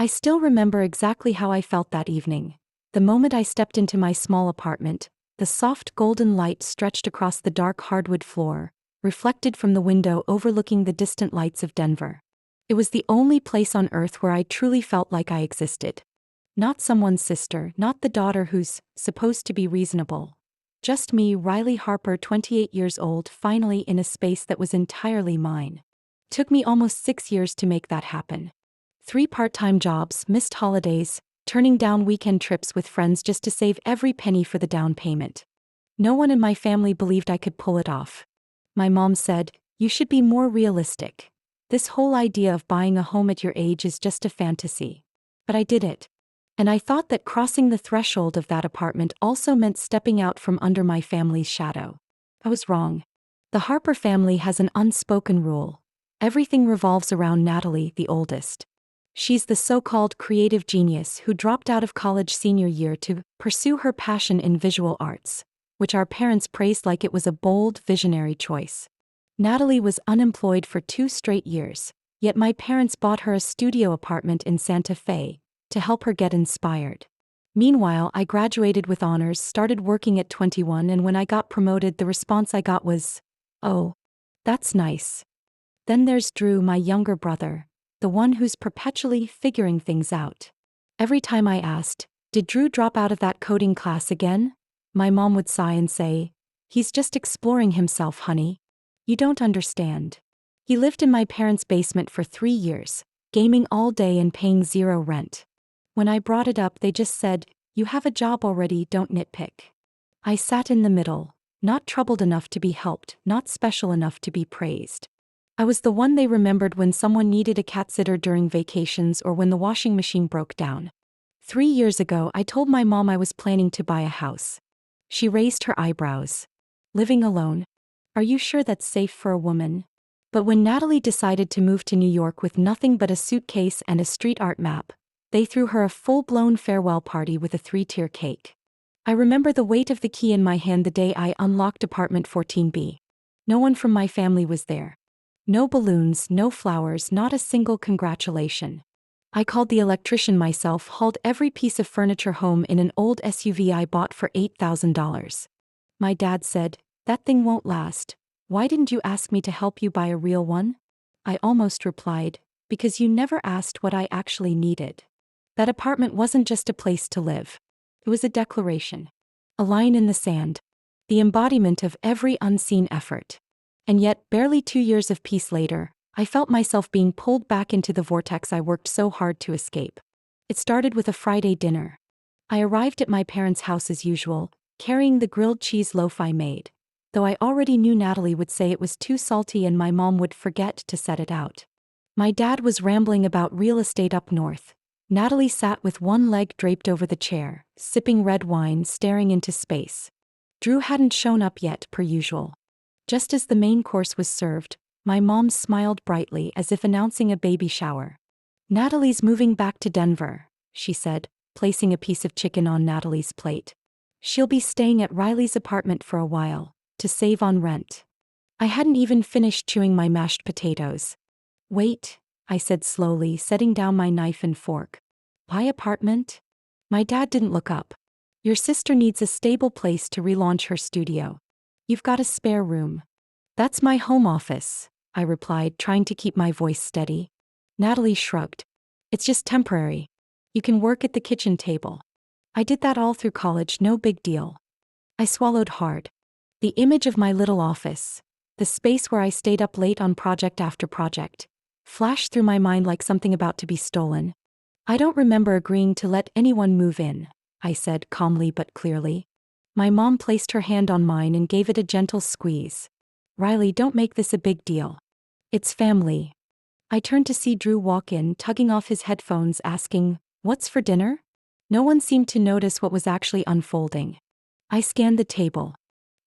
I still remember exactly how I felt that evening. The moment I stepped into my small apartment, the soft golden light stretched across the dark hardwood floor, reflected from the window overlooking the distant lights of Denver. It was the only place on earth where I truly felt like I existed. Not someone's sister, not the daughter who's supposed to be reasonable. Just me, Riley Harper, 28 years old, finally in a space that was entirely mine. Took me almost 6 years to make that happen. 3 part-time jobs, missed holidays, turning down weekend trips with friends just to save every penny for the down payment. No one in my family believed I could pull it off. My mom said, "You should be more realistic. This whole idea of buying a home at your age is just a fantasy." But I did it. And I thought that crossing the threshold of that apartment also meant stepping out from under my family's shadow. I was wrong. The Harper family has an unspoken rule. Everything revolves around Natalie, the oldest. She's the so-called creative genius who dropped out of college senior year to pursue her passion in visual arts, which our parents praised like it was a bold, visionary choice. Natalie was unemployed for 2 straight years, yet my parents bought her a studio apartment in Santa Fe to help her get inspired. Meanwhile, I graduated with honors, started working at 21, and when I got promoted, the response I got was, "Oh, that's nice." Then there's Drew, my younger brother, the one who's perpetually figuring things out. Every time I asked, "Did Drew drop out of that coding class again?" my mom would sigh and say, "He's just exploring himself, honey. You don't understand. He lived in my parents' basement for 3 years, gaming all day and paying 0 rent. When I brought it up, they just said, 'You have a job already, don't nitpick.'" I sat in the middle, not troubled enough to be helped, not special enough to be praised. I was the one they remembered when someone needed a cat sitter during vacations or when the washing machine broke down. 3 years ago, I told my mom I was planning to buy a house. She raised her eyebrows. "Living alone? Are you sure that's safe for a woman?" But when Natalie decided to move to New York with nothing but a suitcase and a street art map, they threw her a full-blown farewell party with a 3-tier cake. I remember the weight of the key in my hand the day I unlocked apartment 14B. No one from my family was there. No balloons, no flowers, not a single congratulation. I called the electrician myself, hauled every piece of furniture home in an old SUV I bought for $8,000. My dad said, "That thing won't last. Why didn't you ask me to help you buy a real one?" I almost replied, "Because you never asked what I actually needed." That apartment wasn't just a place to live. It was a declaration. A line in the sand. The embodiment of every unseen effort. And yet, barely 2 years of peace later, I felt myself being pulled back into the vortex I worked so hard to escape. It started with a Friday dinner. I arrived at my parents' house as usual, carrying the grilled cheese loaf I made, though I already knew Natalie would say it was too salty and my mom would forget to set it out. My dad was rambling about real estate up north. Natalie sat with one leg draped over the chair, sipping red wine, staring into space. Drew hadn't shown up yet, per usual. Just as the main course was served, my mom smiled brightly as if announcing a baby shower. "Natalie's moving back to Denver," she said, placing a piece of chicken on Natalie's plate. "She'll be staying at Riley's apartment for a while, to save on rent." I hadn't even finished chewing my mashed potatoes. "Wait," I said slowly, setting down my knife and fork. "Buy apartment?" My dad didn't look up. "Your sister needs a stable place to relaunch her studio. You've got a spare room." "That's my home office," I replied, trying to keep my voice steady. Natalie shrugged. "It's just temporary. You can work at the kitchen table." I did that all through college, no big deal. I swallowed hard. The image of my little office, the space where I stayed up late on project after project, flashed through my mind like something about to be stolen. "I don't remember agreeing to let anyone move in," I said calmly but clearly. My mom placed her hand on mine and gave it a gentle squeeze. "Riley, don't make this a big deal. It's family." I turned to see Drew walk in, tugging off his headphones, asking, "What's for dinner?" No one seemed to notice what was actually unfolding. I scanned the table.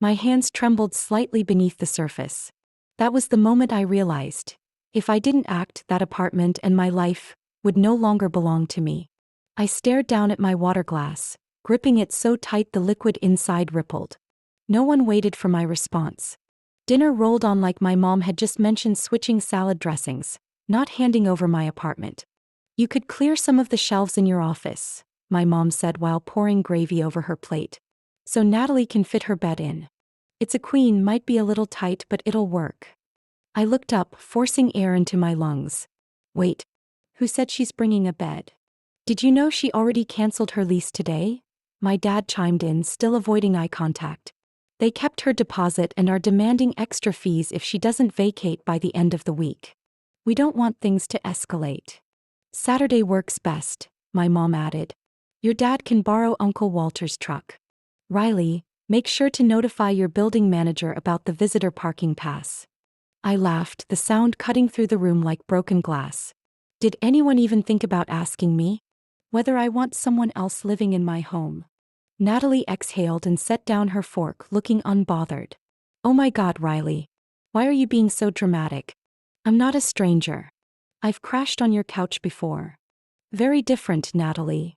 My hands trembled slightly beneath the surface. That was the moment I realized, if I didn't act, that apartment and my life would no longer belong to me. I stared down at my water glass, gripping it so tight the liquid inside rippled. No one waited for my response. Dinner rolled on like my mom had just mentioned switching salad dressings, not handing over my apartment. You could clear some of the shelves in your office, my mom said while pouring gravy over her plate. So Natalie can fit her bed in. It's a queen, might be a little tight, but it'll work. I looked up, forcing air into my lungs. Wait. Who said she's bringing a bed? Did you know she already canceled her lease today? My dad chimed in, still avoiding eye contact. They kept her deposit and are demanding extra fees if she doesn't vacate by the end of the week. We don't want things to escalate. Saturday works best, my mom added. Your dad can borrow Uncle Walter's truck. Riley, make sure to notify your building manager about the visitor parking pass. I laughed, the sound cutting through the room like broken glass. Did anyone even think about asking me whether I want someone else living in my home? Natalie exhaled and set down her fork, looking unbothered. Oh my God, Riley. Why are you being so dramatic? I'm not a stranger. I've crashed on your couch before. Very different, Natalie.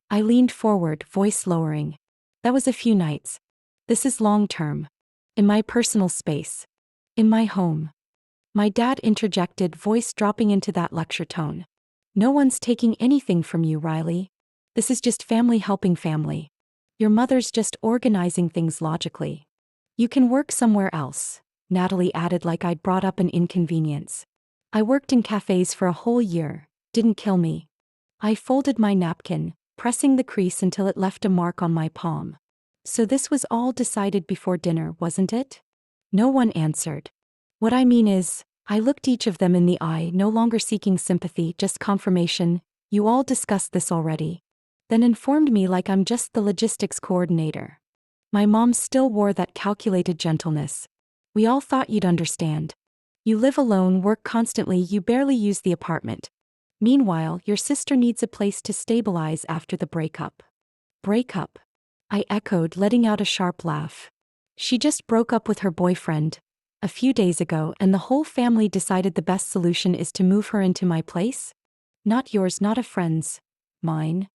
I leaned forward, voice lowering. That was a few nights. This is long-term. In my personal space. In my home. My dad interjected, voice dropping into that lecture tone. No one's taking anything from you, Riley. This is just family helping family. Your mother's just organizing things logically. You can work somewhere else, Natalie added like I'd brought up an inconvenience. I worked in cafes for a whole year, didn't kill me. I folded my napkin, pressing the crease until it left a mark on my palm. So this was all decided before dinner, wasn't it? No one answered. What I mean is, I looked each of them in the eye, no longer seeking sympathy, just confirmation. You all discussed this already. Then informed me like I'm just the logistics coordinator. My mom still wore that calculated gentleness. We all thought you'd understand. You live alone, work constantly, you barely use the apartment. Meanwhile, your sister needs a place to stabilize after the breakup. Breakup? I echoed, letting out a sharp laugh. She just broke up with her boyfriend a few days ago, and the whole family decided the best solution is to move her into my place? Not yours, not a friend's. Mine.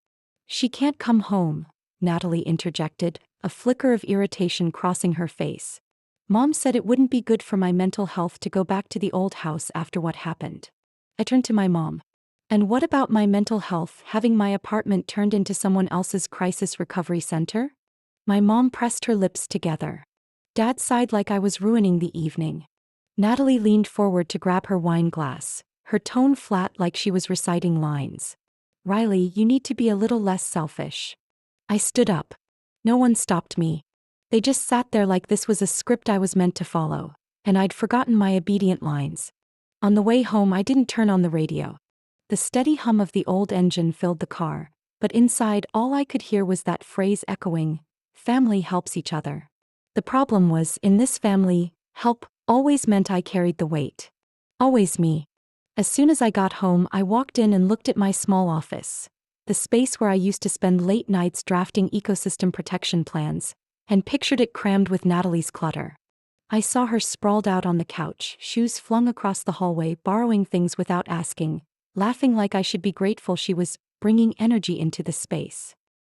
She can't come home, Natalie interjected, a flicker of irritation crossing her face. Mom said it wouldn't be good for my mental health to go back to the old house after what happened. I turned to my mom. And what about my mental health, having my apartment turned into someone else's crisis recovery center? My mom pressed her lips together. Dad sighed like I was ruining the evening. Natalie leaned forward to grab her wine glass, her tone flat like she was reciting lines. Riley, you need to be a little less selfish. I stood up. No one stopped me. They just sat there like this was a script I was meant to follow, and I'd forgotten my obedient lines. On the way home, I didn't turn on the radio. The steady hum of the old engine filled the car, but inside all I could hear was that phrase echoing, family helps each other. The problem was, in this family, help always meant I carried the weight. Always me. As soon as I got home, I walked in and looked at my small office, the space where I used to spend late nights drafting ecosystem protection plans, and pictured it crammed with Natalie's clutter. I saw her sprawled out on the couch, shoes flung across the hallway, borrowing things without asking, laughing like I should be grateful she was bringing energy into the space.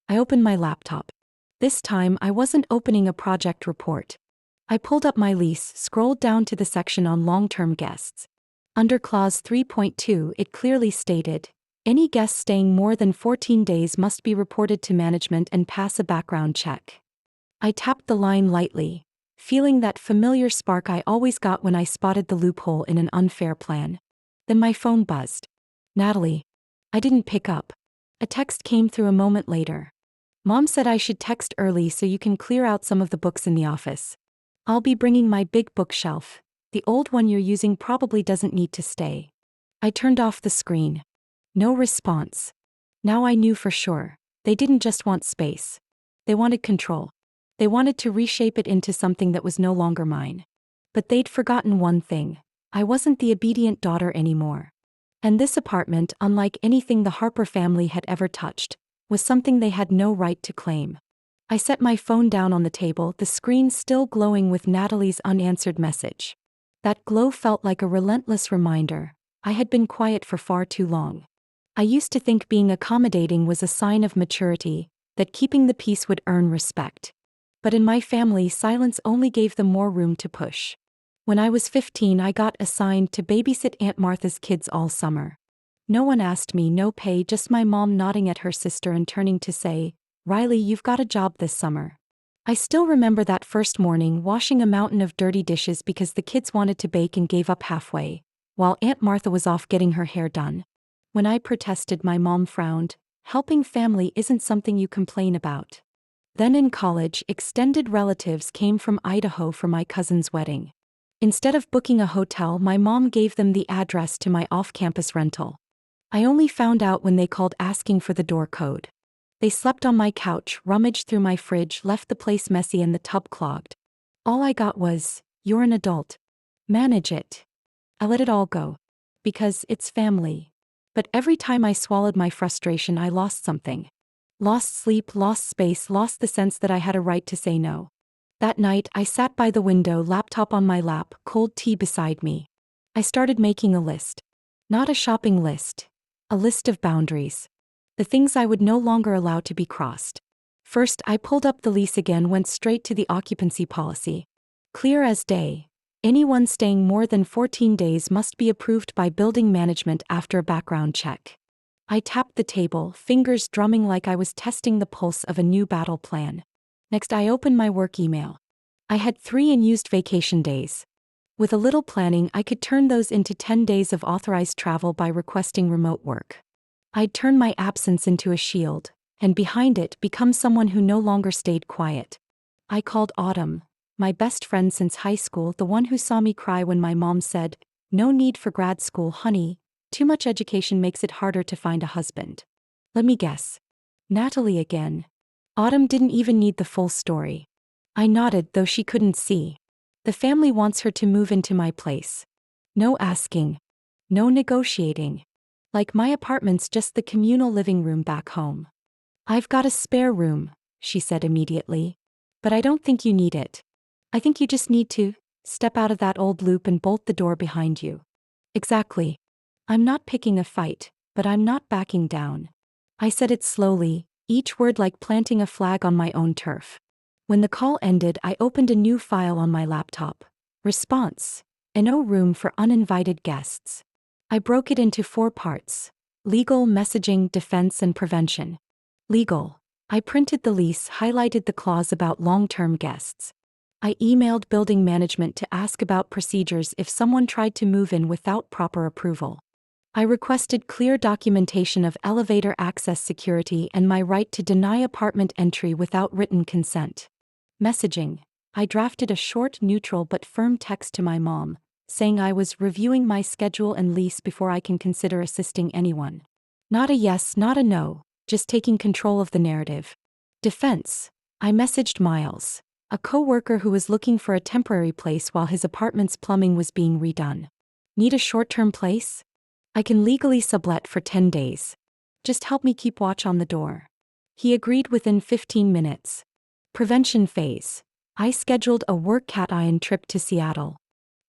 I opened my laptop. This time, I wasn't opening a project report. I pulled up my lease, scrolled down to the section on long-term guests. Under Clause 3.2, it clearly stated, any guest staying more than 14 days must be reported to management and pass a background check. I tapped the line lightly, feeling that familiar spark I always got when I spotted the loophole in an unfair plan. Then my phone buzzed. Natalie. I didn't pick up. A text came through a moment later. Mom said I should text early so you can clear out some of the books in the office. I'll be bringing my big bookshelf. The old one you're using probably doesn't need to stay. I turned off the screen. No response. Now I knew for sure. They didn't just want space. They wanted control. They wanted to reshape it into something that was no longer mine. But they'd forgotten one thing. I wasn't the obedient daughter anymore. And this apartment, unlike anything the Harper family had ever touched, was something they had no right to claim. I set my phone down on the table, the screen still glowing with Natalie's unanswered message. That glow felt like a relentless reminder. I had been quiet for far too long. I used to think being accommodating was a sign of maturity, that keeping the peace would earn respect. But in my family, silence only gave them more room to push. When I was 15, I got assigned to babysit Aunt Martha's kids all summer. No one asked me, no pay, just my mom nodding at her sister and turning to say, "Riley, you've got a job this summer." I still remember that first morning washing a mountain of dirty dishes because the kids wanted to bake and gave up halfway, while Aunt Martha was off getting her hair done. When I protested, my mom frowned. Helping family isn't something you complain about. Then in college, extended relatives came from Idaho for my cousin's wedding. Instead of booking a hotel, my mom gave them the address to my off-campus rental. I only found out when they called asking for the door code. They slept on my couch, rummaged through my fridge, left the place messy and the tub clogged. All I got was, "You're an adult. Manage it." I let it all go. Because it's family. But every time I swallowed my frustration, I lost something. Lost sleep, lost space, lost the sense that I had a right to say no. That night, I sat by the window, laptop on my lap, cold tea beside me. I started making a list. Not a shopping list. A list of boundaries. The things I would no longer allow to be crossed. First, I pulled up the lease again, went straight to the occupancy policy. Clear as day. Anyone staying more than 14 days must be approved by building management after a background check. I tapped the table, fingers drumming like I was testing the pulse of a new battle plan. Next, I opened my work email. I had 3 unused vacation days. With a little planning, I could turn those into 10 days of authorized travel by requesting remote work. I'd turn my absence into a shield, and behind it, become someone who no longer stayed quiet. I called Autumn, my best friend since high school, the one who saw me cry when my mom said, "No need for grad school, honey. Too much education makes it harder to find a husband." Let me guess. Natalie again. Autumn didn't even need the full story. I nodded, though she couldn't see. The family wants her to move into my place. No asking. No negotiating. Like my apartment's just the communal living room back home. "I've got a spare room," she said immediately. "But I don't think you need it. I think you just need to step out of that old loop and bolt the door behind you." Exactly. I'm not picking a fight, but I'm not backing down. I said it slowly, each word like planting a flag on my own turf. When the call ended, I opened a new file on my laptop. Response: no room for uninvited guests. I broke it into 4 parts: legal, messaging, defense, and prevention. Legal. I printed the lease, highlighted the clause about long-term guests. I emailed building management to ask about procedures if someone tried to move in without proper approval. I requested clear documentation of elevator access security and my right to deny apartment entry without written consent. Messaging. I drafted a short, neutral but firm text to my mom, saying I was reviewing my schedule and lease before I can consider assisting anyone. Not a yes, not a no, just taking control of the narrative. Defense. I messaged Miles, a co-worker who was looking for a temporary place while his apartment's plumbing was being redone. Need a short-term place? I can legally sublet for 10 days. Just help me keep watch on the door. He agreed within 15 minutes. Prevention phase. I scheduled a work cat-iron trip to Seattle.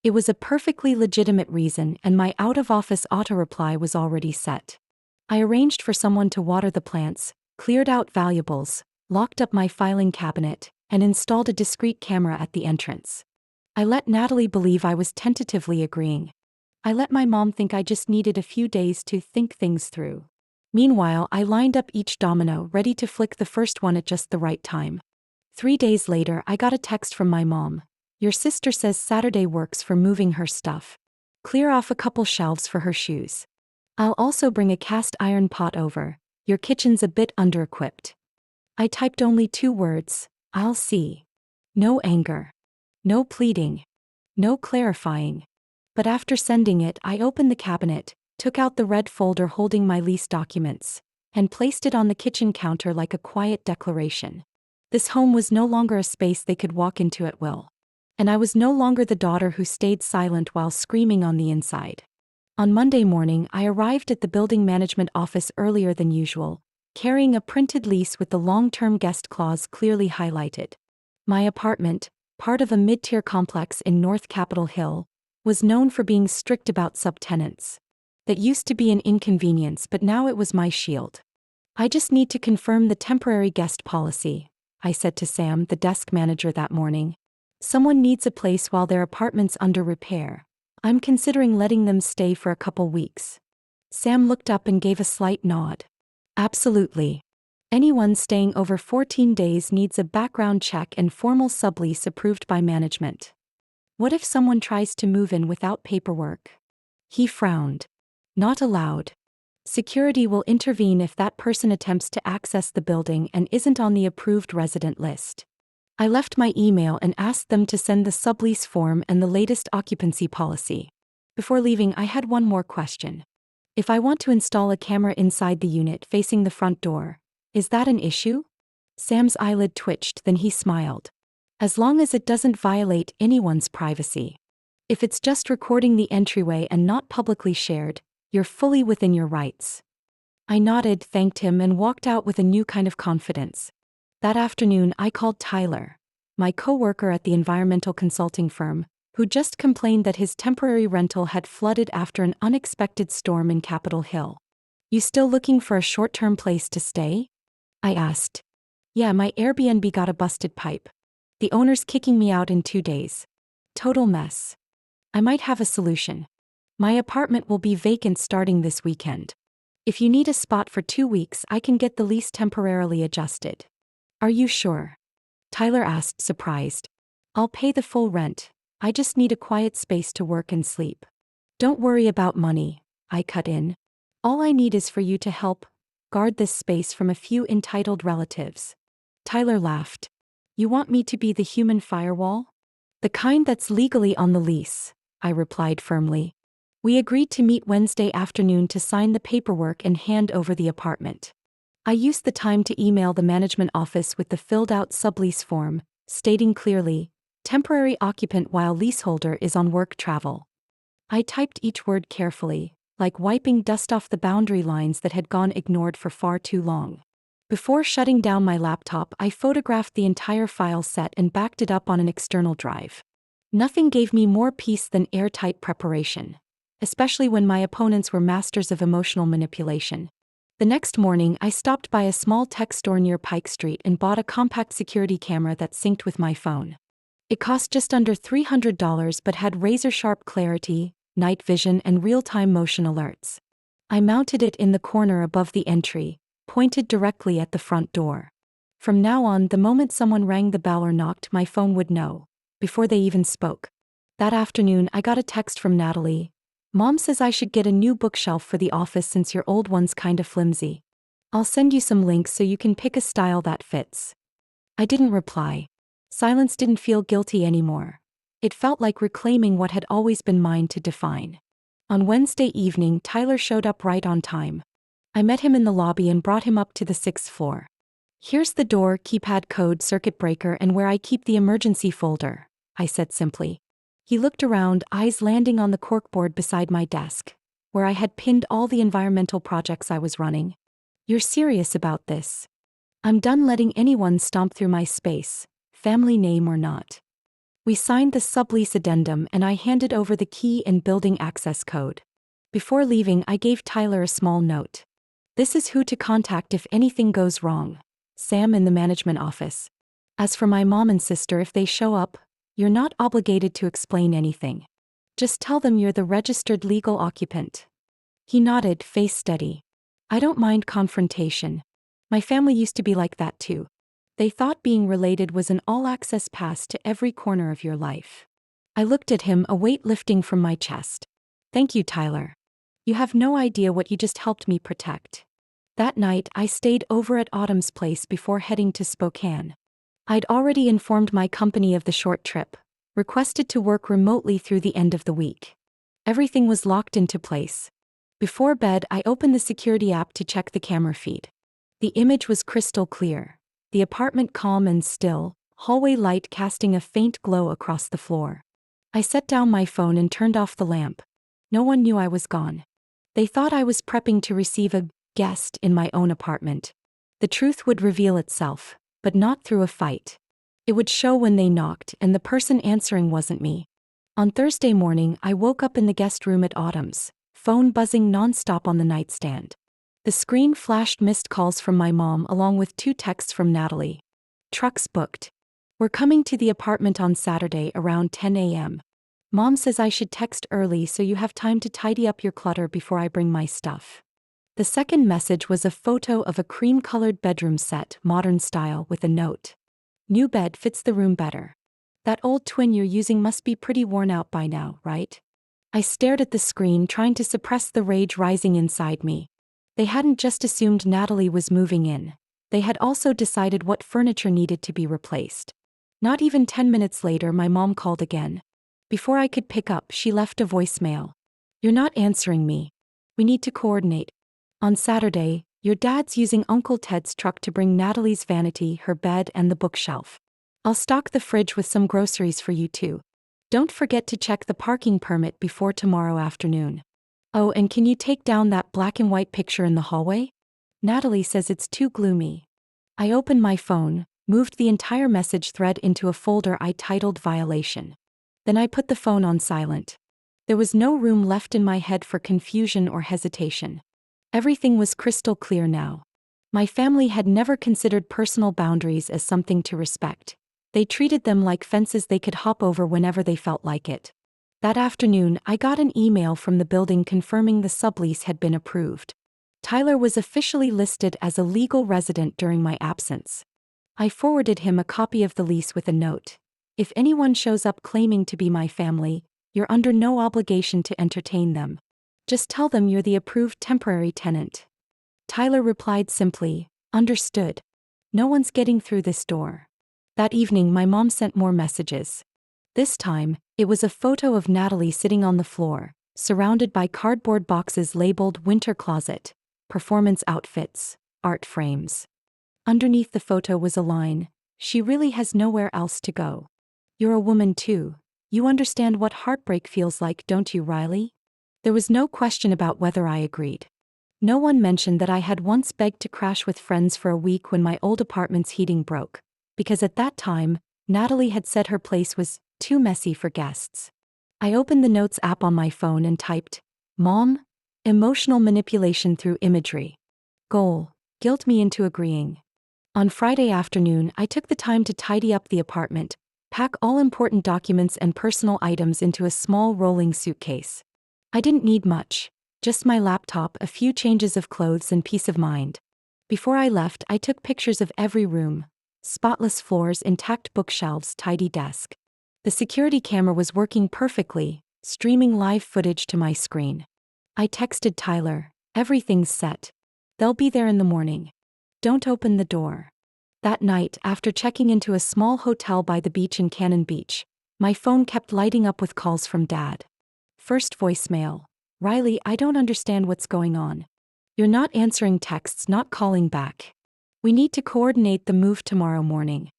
It was a perfectly legitimate reason, and my out-of-office auto-reply was already set. I arranged for someone to water the plants, cleared out valuables, locked up my filing cabinet, and installed a discreet camera at the entrance. I let Natalie believe I was tentatively agreeing. I let my mom think I just needed a few days to think things through. Meanwhile, I lined up each domino, ready to flick the first one at just the right time. 3 days later, I got a text from my mom. "Your sister says Saturday works for moving her stuff. Clear off a couple shelves for her shoes. I'll also bring a cast iron pot over. Your kitchen's a bit under-equipped." I typed only 2 words: "I'll see." No anger. No pleading. No clarifying. But after sending it, I opened the cabinet, took out the red folder holding my lease documents, and placed it on the kitchen counter like a quiet declaration. This home was no longer a space they could walk into at will. And I was no longer the daughter who stayed silent while screaming on the inside. On Monday morning, I arrived at the building management office earlier than usual, carrying a printed lease with the long-term guest clause clearly highlighted. My apartment, part of a mid-tier complex in North Capitol Hill, was known for being strict about subtenants. That used to be an inconvenience, but now it was my shield. "I just need to confirm the temporary guest policy," I said to Sam, the desk manager, that morning. "Someone needs a place while their apartment's under repair. I'm considering letting them stay for a couple weeks." Sam looked up and gave a slight nod. Absolutely. Anyone staying over 14 days needs a background check and formal sublease approved by management. What if someone tries to move in without paperwork? He frowned. Not allowed. Security will intervene if that person attempts to access the building and isn't on the approved resident list. I left my email and asked them to send the sublease form and the latest occupancy policy. Before leaving, I had one more question. If I want to install a camera inside the unit facing the front door, is that an issue? Sam's eyelid twitched, then he smiled. As long as it doesn't violate anyone's privacy. If it's just recording the entryway and not publicly shared, you're fully within your rights. I nodded, thanked him, and walked out with a new kind of confidence. That afternoon, I called Tyler, my coworker at the environmental consulting firm, who just complained that his temporary rental had flooded after an unexpected storm in Capitol Hill. You still looking for a short-term place to stay? I asked. Yeah, my Airbnb got a busted pipe. The owner's kicking me out in 2 days. Total mess. I might have a solution. My apartment will be vacant starting this weekend. If you need a spot for 2 weeks, I can get the lease temporarily adjusted. Are you sure? Tyler asked, surprised. I'll pay the full rent. I just need a quiet space to work and sleep. Don't worry about money, I cut in. All I need is for you to help guard this space from a few entitled relatives. Tyler laughed. You want me to be the human firewall? The kind that's legally on the lease, I replied firmly. We agreed to meet Wednesday afternoon to sign the paperwork and hand over the apartment. I used the time to email the management office with the filled-out sublease form, stating clearly, temporary occupant while leaseholder is on work travel. I typed each word carefully, like wiping dust off the boundary lines that had gone ignored for far too long. Before shutting down my laptop, I photographed the entire file set and backed it up on an external drive. Nothing gave me more peace than airtight preparation, especially when my opponents were masters of emotional manipulation. The next morning, I stopped by a small tech store near Pike Street and bought a compact security camera that synced with my phone. It cost just under $300 but had razor-sharp clarity, night vision, and real-time motion alerts. I mounted it in the corner above the entry, pointed directly at the front door. From now on, the moment someone rang the bell or knocked, my phone would know, before they even spoke. That afternoon, I got a text from Natalie. Mom says I should get a new bookshelf for the office since your old one's kinda flimsy. I'll send you some links so you can pick a style that fits. I didn't reply. Silence didn't feel guilty anymore. It felt like reclaiming what had always been mine to define. On Wednesday evening, Tyler showed up right on time. I met him in the lobby and brought him up to the 6th floor. Here's the door, keypad code, circuit breaker, and where I keep the emergency folder, I said simply. He looked around, eyes landing on the corkboard beside my desk, where I had pinned all the environmental projects I was running. You're serious about this? I'm done letting anyone stomp through my space, family name or not. We signed the sublease addendum and I handed over the key and building access code. Before leaving, I gave Tyler a small note. This is who to contact if anything goes wrong. Sam in the management office. As for my mom and sister, if they show up, you're not obligated to explain anything. Just tell them you're the registered legal occupant. He nodded, face steady. I don't mind confrontation. My family used to be like that too. They thought being related was an all-access pass to every corner of your life. I looked at him, a weight lifting from my chest. Thank you, Tyler. You have no idea what you just helped me protect. That night, I stayed over at Autumn's place before heading to Spokane. I'd already informed my company of the short trip, requested to work remotely through the end of the week. Everything was locked into place. Before bed, I opened the security app to check the camera feed. The image was crystal clear. The apartment calm and still, hallway light casting a faint glow across the floor. I set down my phone and turned off the lamp. No one knew I was gone. They thought I was prepping to receive a guest in my own apartment. The truth would reveal itself, but not through a fight. It would show when they knocked and the person answering wasn't me. On Thursday morning, I woke up in the guest room at Autumn's, phone buzzing nonstop on the nightstand. The screen flashed missed calls from my mom along with 2 texts from Natalie. Trucks booked. We're coming to the apartment on Saturday around 10 a.m. Mom says I should text early so you have time to tidy up your clutter before I bring my stuff. The second message was a photo of a cream-colored bedroom set, modern style, with a note. New bed fits the room better. That old twin you're using must be pretty worn out by now, right? I stared at the screen, trying to suppress the rage rising inside me. They hadn't just assumed Natalie was moving in. They had also decided what furniture needed to be replaced. Not even 10 minutes later, my mom called again. Before I could pick up, she left a voicemail. You're not answering me. We need to coordinate. On Saturday, your dad's using Uncle Ted's truck to bring Natalie's vanity, her bed, and the bookshelf. I'll stock the fridge with some groceries for you too. Don't forget to check the parking permit before tomorrow afternoon. Oh, and can you take down that black and white picture in the hallway? Natalie says it's too gloomy. I opened my phone, moved the entire message thread into a folder I titled Violation. Then I put the phone on silent. There was no room left in my head for confusion or hesitation. Everything was crystal clear now. My family had never considered personal boundaries as something to respect. They treated them like fences they could hop over whenever they felt like it. That afternoon, I got an email from the building confirming the sublease had been approved. Tyler was officially listed as a legal resident during my absence. I forwarded him a copy of the lease with a note. If anyone shows up claiming to be my family, you're under no obligation to entertain them. Just tell them you're the approved temporary tenant. Tyler replied simply, understood. No one's getting through this door. That evening, my mom sent more messages. This time, it was a photo of Natalie sitting on the floor, surrounded by cardboard boxes labeled Winter Closet, Performance Outfits, Art Frames. Underneath the photo was a line, she really has nowhere else to go. You're a woman too. You understand what heartbreak feels like, don't you, Riley? There was no question about whether I agreed. No one mentioned that I had once begged to crash with friends for a week when my old apartment's heating broke, because at that time, Natalie had said her place was too messy for guests. I opened the Notes app on my phone and typed, Mom? Emotional manipulation through imagery. Goal: guilt me into agreeing. On Friday afternoon, I took the time to tidy up the apartment, pack all important documents and personal items into a small rolling suitcase. I didn't need much, just my laptop, a few changes of clothes, and peace of mind. Before I left, I took pictures of every room: spotless floors, intact bookshelves, tidy desk. The security camera was working perfectly, streaming live footage to my screen. I texted Tyler, everything's set. They'll be there in the morning. Don't open the door. That night, after checking into a small hotel by the beach in Cannon Beach, my phone kept lighting up with calls from Dad. First voicemail: Riley, I don't understand what's going on. You're not answering texts, not calling back. We need to coordinate the move tomorrow morning.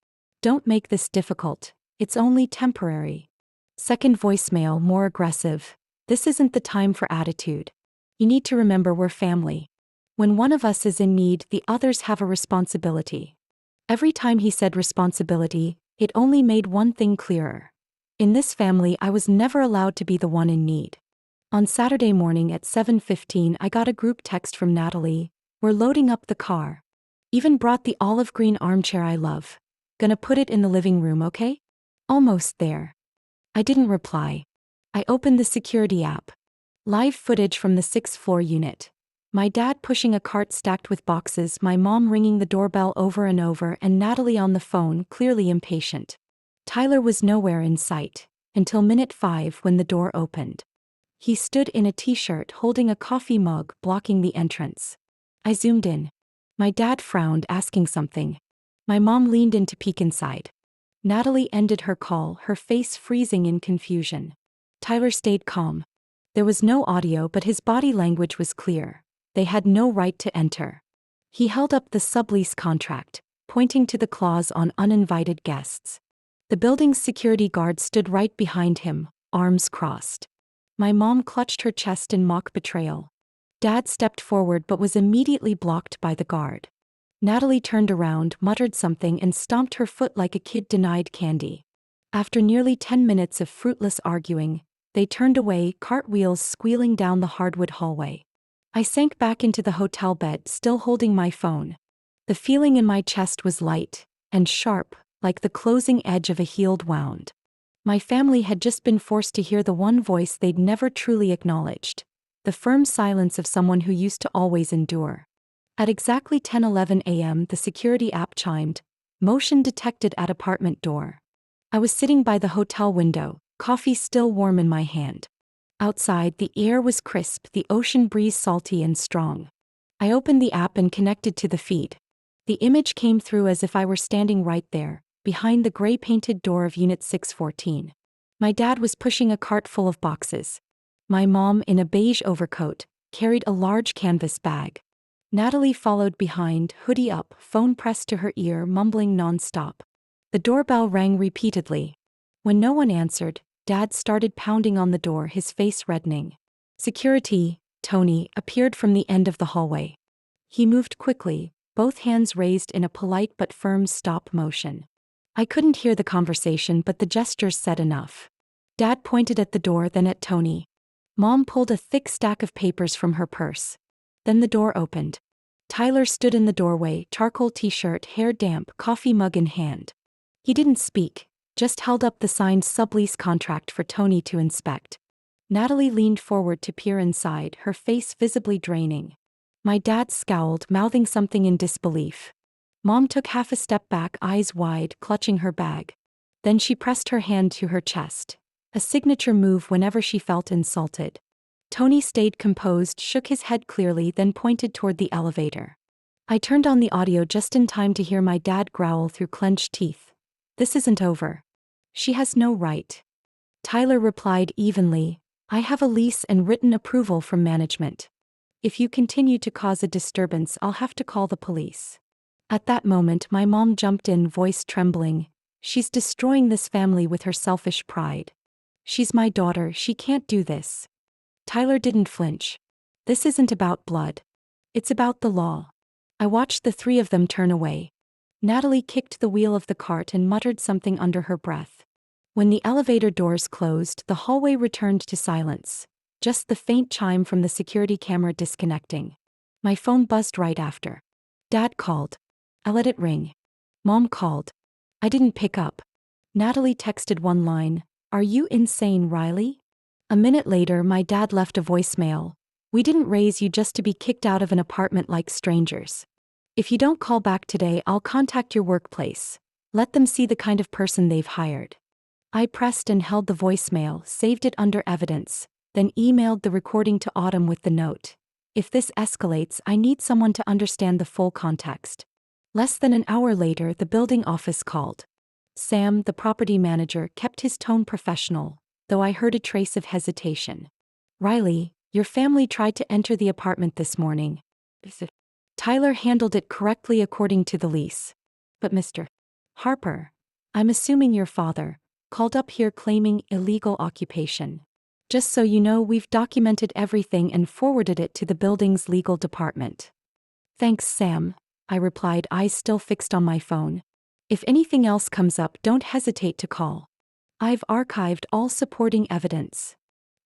Don't make this difficult, it's only temporary. Second voicemail, more aggressive: this isn't the time for attitude. You need to remember we're family. When one of us is in need, the others have a responsibility. Every time he said responsibility, it only made one thing clearer. In this family, I was never allowed to be the one in need. On Saturday morning at 7:15, I got a group text from Natalie, we're loading up the car. Even brought the olive green armchair I love. Gonna put it in the living room, okay? Almost there. I didn't reply. I opened the security app. Live footage from the 6th floor unit. My dad pushing a cart stacked with boxes, my mom ringing the doorbell over and over, and Natalie on the phone, clearly impatient. Tyler was nowhere in sight, until minute 5 when the door opened. He stood in a t-shirt holding a coffee mug, blocking the entrance. I zoomed in. My dad frowned, asking something. My mom leaned in to peek inside. Natalie ended her call, her face freezing in confusion. Tyler stayed calm. There was no audio, but his body language was clear. They had no right to enter. He held up the sublease contract, pointing to the clause on uninvited guests. The building's security guard stood right behind him, arms crossed. My mom clutched her chest in mock betrayal. Dad stepped forward but was immediately blocked by the guard. Natalie turned around, muttered something, and stomped her foot like a kid denied candy. After nearly 10 minutes of fruitless arguing, they turned away, cartwheels squealing down the hardwood hallway. I sank back into the hotel bed, still holding my phone. The feeling in my chest was light and sharp, like the closing edge of a healed wound. My family had just been forced to hear the one voice they'd never truly acknowledged. The firm silence of someone who used to always endure. At exactly 10:11 a.m. the security app chimed. Motion detected at apartment door. I was sitting by the hotel window, coffee still warm in my hand. Outside, the air was crisp, the ocean breeze salty and strong. I opened the app and connected to the feed. The image came through as if I were standing right there, behind the gray-painted door of Unit 614. My dad was pushing a cart full of boxes. My mom, in a beige overcoat, carried a large canvas bag. Natalie followed behind, hoodie up, phone pressed to her ear, mumbling non-stop. The doorbell rang repeatedly. When no one answered, Dad started pounding on the door, his face reddening. Security, Tony, appeared from the end of the hallway. He moved quickly, both hands raised in a polite but firm stop motion. I couldn't hear the conversation, but the gestures said enough. Dad pointed at the door, then at Tony. Mom pulled a thick stack of papers from her purse. Then the door opened. Tyler stood in the doorway, charcoal t-shirt, hair damp, coffee mug in hand. He didn't speak, just held up the signed sublease contract for Tony to inspect. Natalie leaned forward to peer inside, her face visibly draining. My dad scowled, mouthing something in disbelief. Mom took half a step back, eyes wide, clutching her bag. Then she pressed her hand to her chest, a signature move whenever she felt insulted. Tony stayed composed, shook his head clearly, then pointed toward the elevator. I turned on the audio just in time to hear my dad growl through clenched teeth. "This isn't over. She has no right." Tyler replied evenly, "I have a lease and written approval from management. If you continue to cause a disturbance, I'll have to call the police." At that moment, my mom jumped in, voice trembling. "She's destroying this family with her selfish pride. She's my daughter, she can't do this." Tyler didn't flinch. "This isn't about blood. It's about the law." I watched the three of them turn away. Natalie kicked the wheel of the cart and muttered something under her breath. When the elevator doors closed, the hallway returned to silence. Just the faint chime from the security camera disconnecting. My phone buzzed right after. Dad called. I let it ring. Mom called. I didn't pick up. Natalie texted one line, "Are you insane, Riley?" A minute later, my dad left a voicemail. "We didn't raise you just to be kicked out of an apartment like strangers. If you don't call back today, I'll contact your workplace. Let them see the kind of person they've hired." I pressed and held the voicemail, saved it under evidence, then emailed the recording to Autumn with the note. "If this escalates, I need someone to understand the full context." Less than an hour later, the building office called. Sam, the property manager, kept his tone professional, though I heard a trace of hesitation. "Riley, your family tried to enter the apartment this morning." Tyler handled it correctly according to the lease. "But Mr. Harper, I'm assuming your father, called up here claiming illegal occupation. Just so you know, we've documented everything and forwarded it to the building's legal department." "Thanks, Sam," I replied, eyes still fixed on my phone. "If anything else comes up, don't hesitate to call. I've archived all supporting evidence."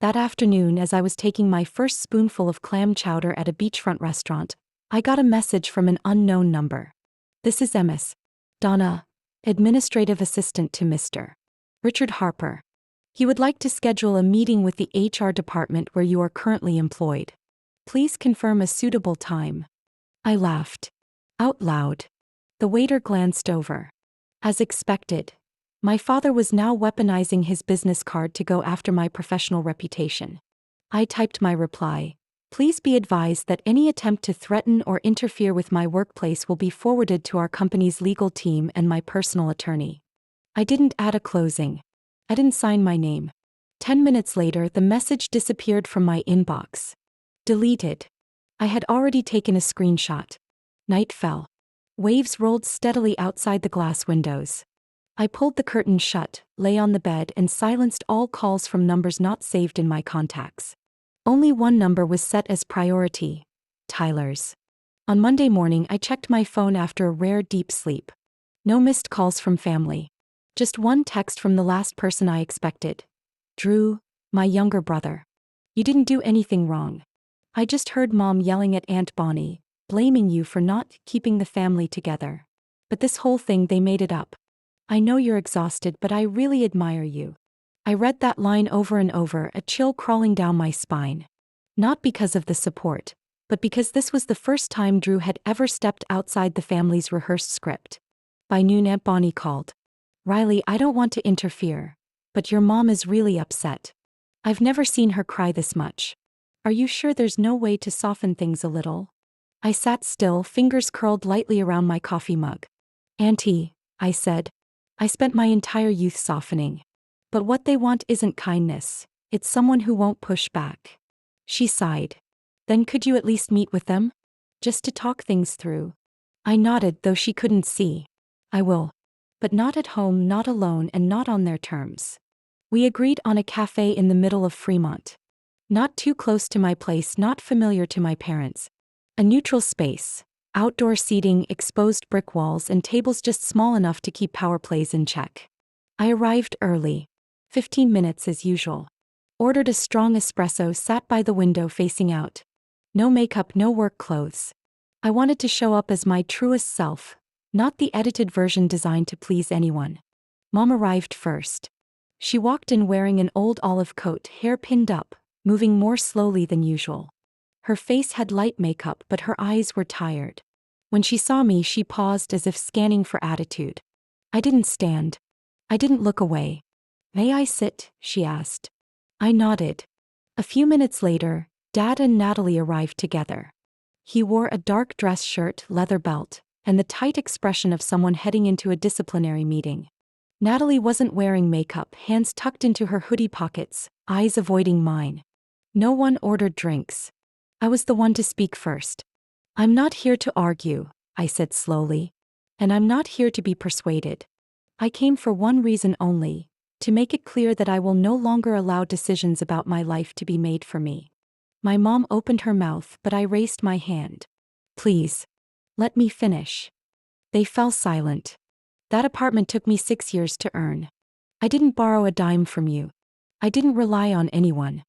That afternoon, as I was taking my first spoonful of clam chowder at a beachfront restaurant, I got a message from an unknown number. "This is Ms. Donna, administrative assistant to Mr. Richard Harper. He would like to schedule a meeting with the HR department where you are currently employed. Please confirm a suitable time." I laughed. Out loud. The waiter glanced over. As expected, my father was now weaponizing his business card to go after my professional reputation. I typed my reply. "Please be advised that any attempt to threaten or interfere with my workplace will be forwarded to our company's legal team and my personal attorney." I didn't add a closing. I didn't sign my name. 10 minutes later, the message disappeared from my inbox. Deleted. I had already taken a screenshot. Night fell. Waves rolled steadily outside the glass windows. I pulled the curtain shut, lay on the bed, and silenced all calls from numbers not saved in my contacts. Only one number was set as priority: Tyler's. On Monday morning, I checked my phone after a rare deep sleep. No missed calls from family. Just one text from the last person I expected. "Drew, my younger brother. You didn't do anything wrong. I just heard Mom yelling at Aunt Bonnie, blaming you for not keeping the family together. But this whole thing, they made it up. I know you're exhausted, but I really admire you. I read that line over and over, a chill crawling down my spine. Not because of the support, but because this was the first time Drew had ever stepped outside the family's rehearsed script. By noon, Aunt Bonnie called. "Riley, I don't want to interfere, but your mom is really upset. I've never seen her cry this much. Are you sure there's no way to soften things a little?" I sat still, fingers curled lightly around my coffee mug. "Auntie," I said, "I spent my entire youth softening. But what they want isn't kindness, it's someone who won't push back." She sighed. "Then could you at least meet with them? Just to talk things through?" I nodded, though she couldn't see. "I will. But not at home, not alone, and not on their terms." We agreed on a cafe in the middle of Fremont. Not too close to my place, not familiar to my parents. A neutral space. Outdoor seating, exposed brick walls, and tables just small enough to keep power plays in check. I arrived early. 15 minutes as usual. Ordered a strong espresso, sat by the window facing out. No makeup, no work clothes. I wanted to show up as my truest self, not the edited version designed to please anyone. Mom arrived first. She walked in wearing an old olive coat, hair pinned up, moving more slowly than usual. Her face had light makeup, but her eyes were tired. When she saw me, she paused as if scanning for attitude. I didn't stand. I didn't look away. "May I sit?" she asked. I nodded. A few minutes later, Dad and Natalie arrived together. He wore a dark dress shirt, leather belt, and the tight expression of someone heading into a disciplinary meeting. Natalie wasn't wearing makeup, hands tucked into her hoodie pockets, eyes avoiding mine. No one ordered drinks. I was the one to speak first. "I'm not here to argue," I said slowly. "And I'm not here to be persuaded. I came for one reason only, to make it clear that I will no longer allow decisions about my life to be made for me." My mom opened her mouth, but I raised my hand. "Please. Let me finish." They fell silent. "That apartment took me 6 years to earn. I didn't borrow a dime from you. I didn't rely on anyone.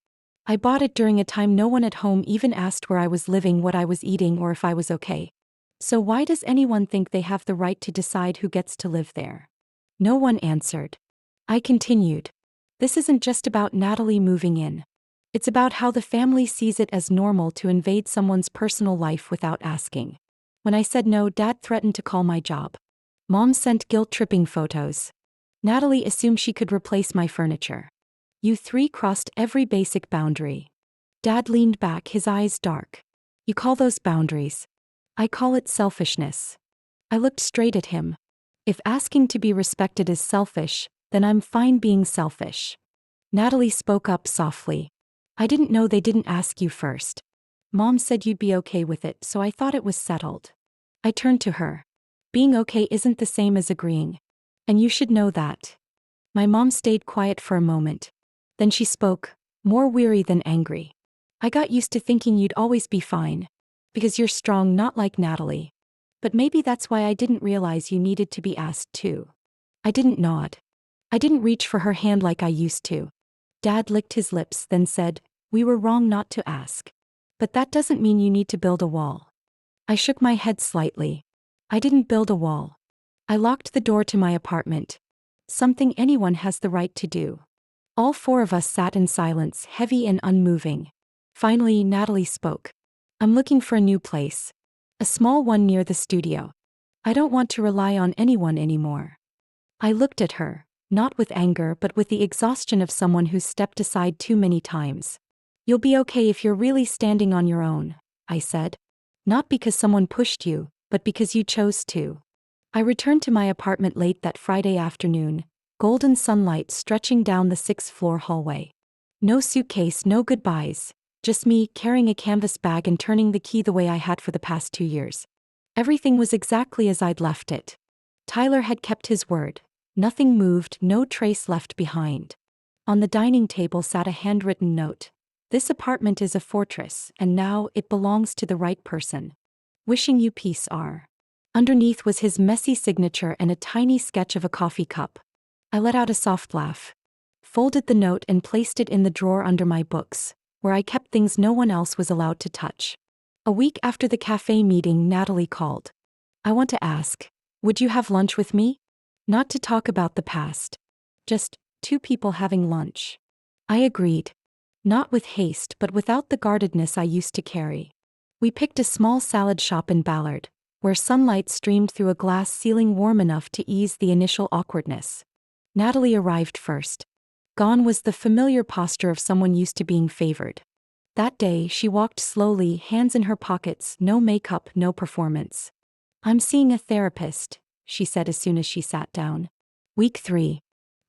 I bought it during a time no one at home even asked where I was living, what I was eating, or if I was okay. So why does anyone think they have the right to decide who gets to live there?" No one answered. I continued. "This isn't just about Natalie moving in. It's about how the family sees it as normal to invade someone's personal life without asking. When I said no, Dad threatened to call my job. Mom sent guilt-tripping photos. Natalie assumed she could replace my furniture. You three crossed every basic boundary." Dad leaned back, his eyes dark. "You call those boundaries? I call it selfishness." I looked straight at him. If asking to be respected is selfish, then I'm fine being selfish. Natalie spoke up softly. "I didn't know they didn't ask you first. Mom said you'd be okay with it, so I thought it was settled." I turned to her. "Being okay isn't the same as agreeing. And you should know that." My mom stayed quiet for a moment. Then she spoke, more weary than angry. "I got used to thinking you'd always be fine. Because you're strong, not like Natalie. But maybe that's why I didn't realize you needed to be asked too." I didn't nod. I didn't reach for her hand like I used to. Dad licked his lips, then said, "We were wrong not to ask. But that doesn't mean you need to build a wall." I shook my head slightly. I didn't build a wall. I locked the door to my apartment. Something anyone has the right to do. All four of us sat in silence, heavy and unmoving. Finally, Natalie spoke. "I'm looking for a new place. A small one near the studio. I don't want to rely on anyone anymore." I looked at her, not with anger but with the exhaustion of someone who's stepped aside too many times. "You'll be okay if you're really standing on your own," I said. "Not because someone pushed you, but because you chose to." I returned to my apartment late that Friday afternoon, golden sunlight stretching down the 6th-floor hallway. No suitcase, no goodbyes, just me carrying a canvas bag and turning the key the way I had for the past 2 years. Everything was exactly as I'd left it. Tyler had kept his word. Nothing moved, no trace left behind. On the dining table sat a handwritten note. "This apartment is a fortress, and now it belongs to the right person. Wishing you peace, R." Underneath was his messy signature and a tiny sketch of a coffee cup. I let out a soft laugh, folded the note and placed it in the drawer under my books, where I kept things no one else was allowed to touch. A week after the cafe meeting, Natalie called. "I want to ask, would you have lunch with me? Not to talk about the past. Just two people having lunch. I agreed. Not with haste, but without the guardedness I used to carry. We picked a small salad shop in Ballard, where sunlight streamed through a glass ceiling warm enough to ease the initial awkwardness. Natalie arrived first. Gone was the familiar posture of someone used to being favored. That day, she walked slowly, hands in her pockets, no makeup, no performance. "I'm seeing a therapist," she said as soon as she sat down. "Week 3.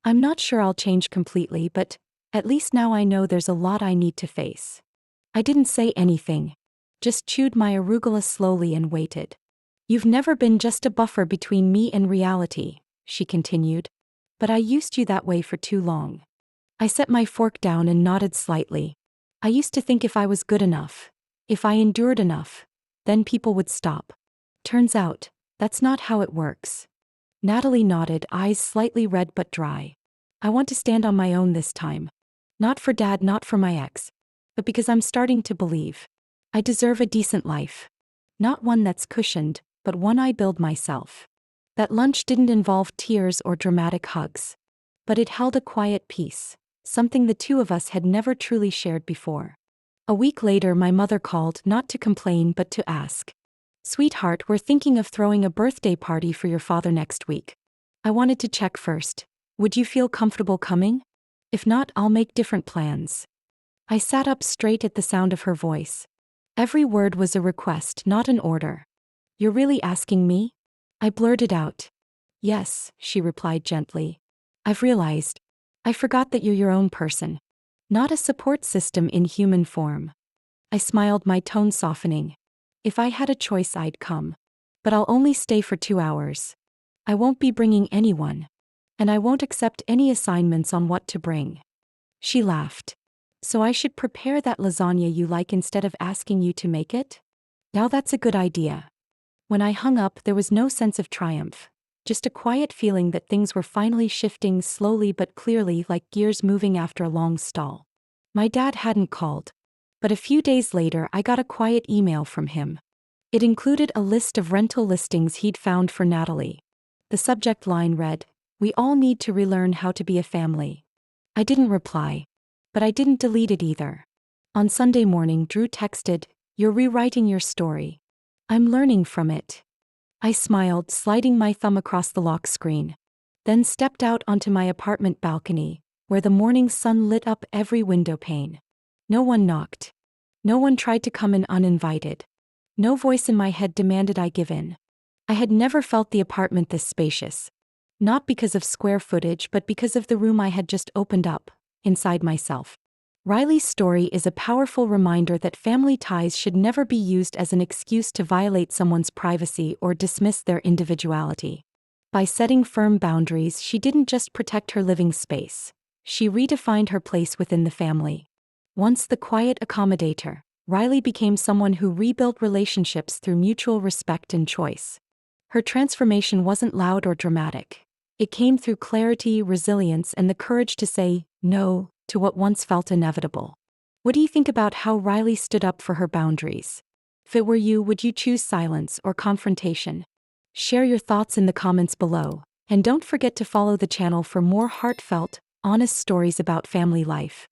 I'm not sure I'll change completely, but at least now I know there's a lot I need to face." I didn't say anything. Just chewed my arugula slowly and waited. "You've never been just a buffer between me and reality," she continued. "But I used you that way for too long." I set my fork down and nodded slightly. I used to think if I was good enough, if I endured enough, then people would stop. Turns out, that's not how it works. Natalie nodded, eyes slightly red but dry. "I want to stand on my own this time. Not for Dad, not for my ex, but because I'm starting to believe I deserve a decent life. Not one that's cushioned, but one I build myself." That lunch didn't involve tears or dramatic hugs. But it held a quiet peace, something the two of us had never truly shared before. A week later, my mother called, not to complain but to ask. "Sweetheart, we're thinking of throwing a birthday party for your father next week. I wanted to check first. Would you feel comfortable coming? If not, I'll make different plans." I sat up straight at the sound of her voice. Every word was a request, not an order. "You're really asking me?" I blurted out. "Yes," she replied gently. "I've realized. I forgot that you're your own person. Not a support system in human form." I smiled, my tone softening. "If I had a choice, I'd come. But I'll only stay for 2 hours. I won't be bringing anyone. And I won't accept any assignments on what to bring." She laughed. "So I should prepare that lasagna you like instead of asking you to make it? Now that's a good idea." When I hung up, there was no sense of triumph. Just a quiet feeling that things were finally shifting slowly but clearly, like gears moving after a long stall. My dad hadn't called. But a few days later, I got a quiet email from him. It included a list of rental listings he'd found for Natalie. The subject line read, "We all need to relearn how to be a family." I didn't reply. But I didn't delete it either. On Sunday morning, Drew texted, "You're rewriting your story. I'm learning from it." I smiled, sliding my thumb across the lock screen. Then stepped out onto my apartment balcony, where the morning sun lit up every window pane. No one knocked. No one tried to come in uninvited. No voice in my head demanded I give in. I had never felt the apartment this spacious. Not because of square footage, but because of the room I had just opened up, inside myself. Riley's story is a powerful reminder that family ties should never be used as an excuse to violate someone's privacy or dismiss their individuality. By setting firm boundaries, she didn't just protect her living space. She redefined her place within the family. Once the quiet accommodator, Riley became someone who rebuilt relationships through mutual respect and choice. Her transformation wasn't loud or dramatic. It came through clarity, resilience, and the courage to say no to what once felt inevitable. What do you think about how Riley stood up for her boundaries? If it were you, would you choose silence or confrontation? Share your thoughts in the comments below, and don't forget to follow the channel for more heartfelt, honest stories about family life.